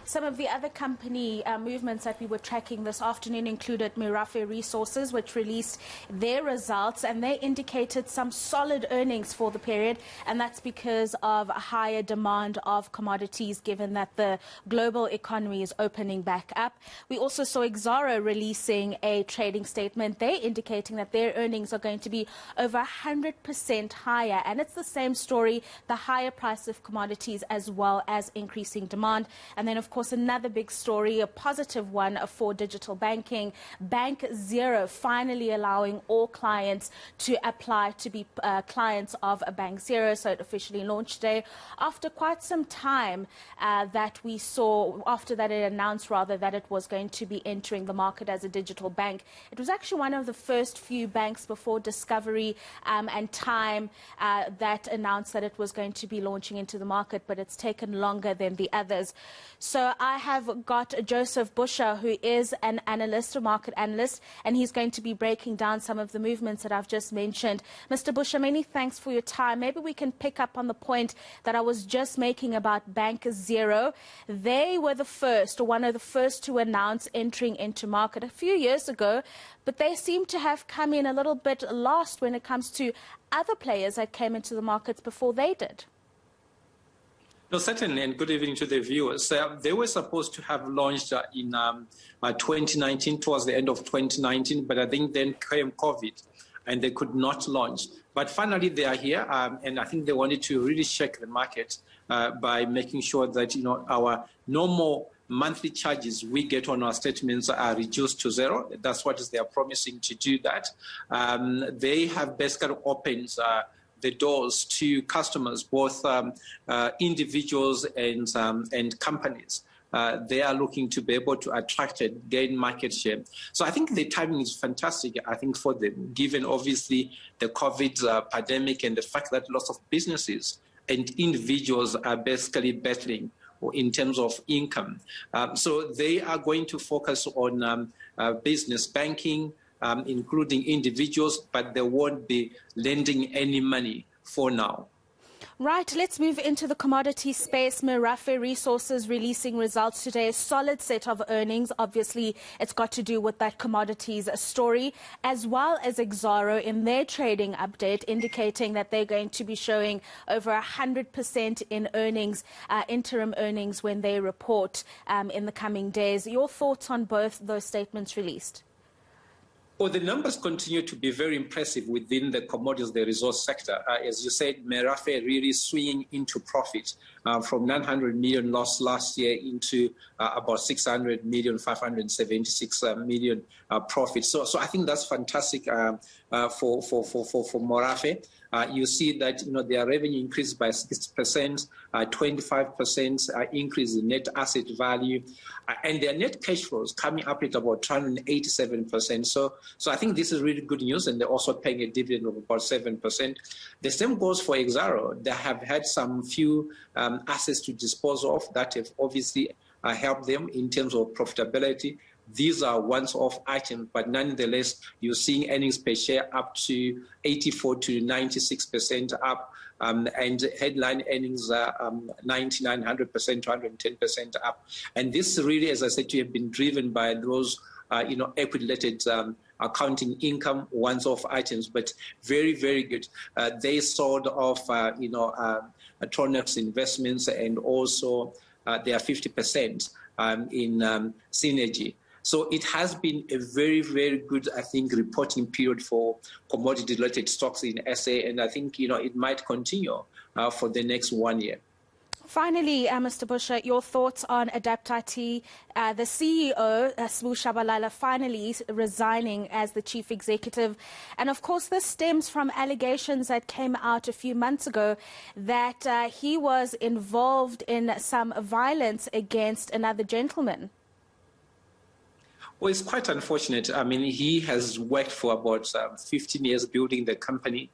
Some of the other company movements that we were tracking this afternoon included Rofhiwa Resources, which released their results, and they indicated some solid earnings for the period, and that's because of a higher demand of commodities given that the global economy is opening back up. We also saw eNCA releasing a trading statement. They're indicating that their earnings are going to be over 100% higher, and it's the same story, the higher price of commodities as well as increasing demand. And then, of course, another big story, a positive one for digital banking. Bank Zero finally allowing all clients to apply to be clients of a Bank Zero. So it officially launched today after quite some time that we saw, after that it announced rather that it was going to be entering the market as a digital bank. It was actually one of the first few banks before Discovery and Time that announced that it was going to be launching into the market, but it's taken longer than the others. So I have got Joseph Busha, who is an analyst, a market analyst, and he's going to be breaking down some of the movements that I've just mentioned. Mr. Busha, many thanks for your time. Maybe we can pick up on the point that I was just making about Bank Zero. They were the first, or one of the first, to announce entering into market a few years ago, but they seem to have come in a little bit last when it comes to other players that came into the markets before they did. No, certainly, and good evening to the viewers. They were supposed to have launched in 2019, towards the end of 2019, but I think then came COVID and they could not launch. But finally, they are here, and I think they wanted to really shake the market by making sure that, our normal monthly charges we get on our statements are reduced to zero. That's what they are promising to do that. They have basically opened the doors to customers, both individuals and companies. They are looking to be able to attract and gain market share. So I think the timing is fantastic, I think, for them, given obviously the COVID pandemic and the fact that lots of businesses and individuals are basically battling in terms of income. So they are going to focus on business banking, including individuals, but they won't be lending any money for now. Right, let's move into the commodity space. Rofhiwa Resources releasing results today. A solid set of earnings. Obviously, it's got to do with that commodities story, as well as eNCA in their trading update, indicating that they're going to be showing over 100% in earnings, interim earnings, when they report in the coming days. Your thoughts on both those statements released? Well, the numbers continue to be very impressive within the commodities, the resource sector. As you said, Rofhiwa really swinging into profit from 900 million loss last year into about 600 million, 576 million profit. So I think that's fantastic for Rofhiwa. You see that their revenue increased by 60%, 25% increase in net asset value, and their net cash flows coming up at about 287%. So I think this is really good news, and they're also paying a dividend of about 7%. The same goes for eNCA. They have had some few assets to dispose of that have obviously helped them in terms of profitability. These are once-off items, but nonetheless, you're seeing earnings per share up to 84 to 96% up, and headline earnings are 99, 100%, 110% up. And this really, as I said to you, have been driven by those equity-related accounting income, once-off items, but very, very good. They sold off, Tronex investments, and also they are 50% in Synergy. So it has been a very, very good, I think, reporting period for commodity-related stocks in SA, and I think, it might continue for the next 1 year. Finally, Mr. Busha, your thoughts on Adapt IT, the CEO, Busha, finally resigning as the chief executive. And of course, this stems from allegations that came out a few months ago that he was involved in some violence against another gentleman. Well, it's quite unfortunate. I mean, he has worked for about 15 years building the company.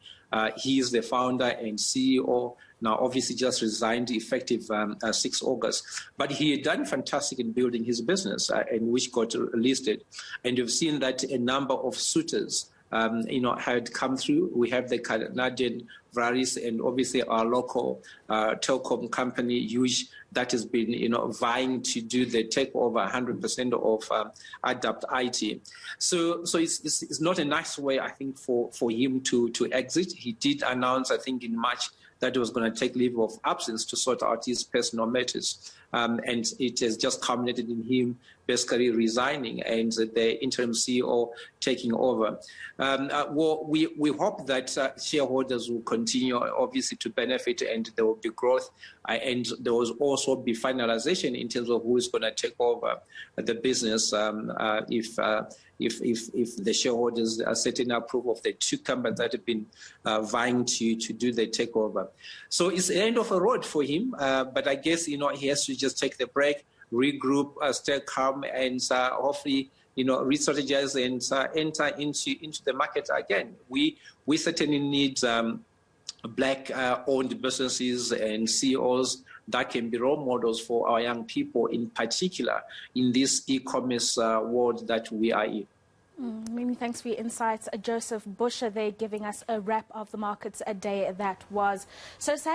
He is the founder and CEO. Now, obviously, just resigned effective 6 August. But he had done fantastic in building his business, and which got listed. And you've seen that a number of suitors had come through. We have the Canadian Varis and obviously our local telecom company, Huge, that has been, vying to do the takeover 100% of Adapt IT. So it's not a nice way, I think, for him to exit. He did announce, I think, in March that he was going to take leave of absence to sort out his personal matters. And it has just culminated in him basically resigning and the interim CEO taking over. We hope that shareholders will continue, obviously, to benefit and there will be growth. And there will also be finalization in terms of who is going to take over the business if the shareholders are setting approval of the two companies that have been vying to do the takeover. So it's the end of a road for him, but I guess, he has to just take the break, regroup, stay calm, and hopefully, re-strategize and enter into the market again. We certainly need Black-owned businesses and CEOs that can be role models for our young people, in particular in this e-commerce world that we are in. Many thanks for your insights. Joseph Busha there giving us a wrap of the markets a day that was. So sad.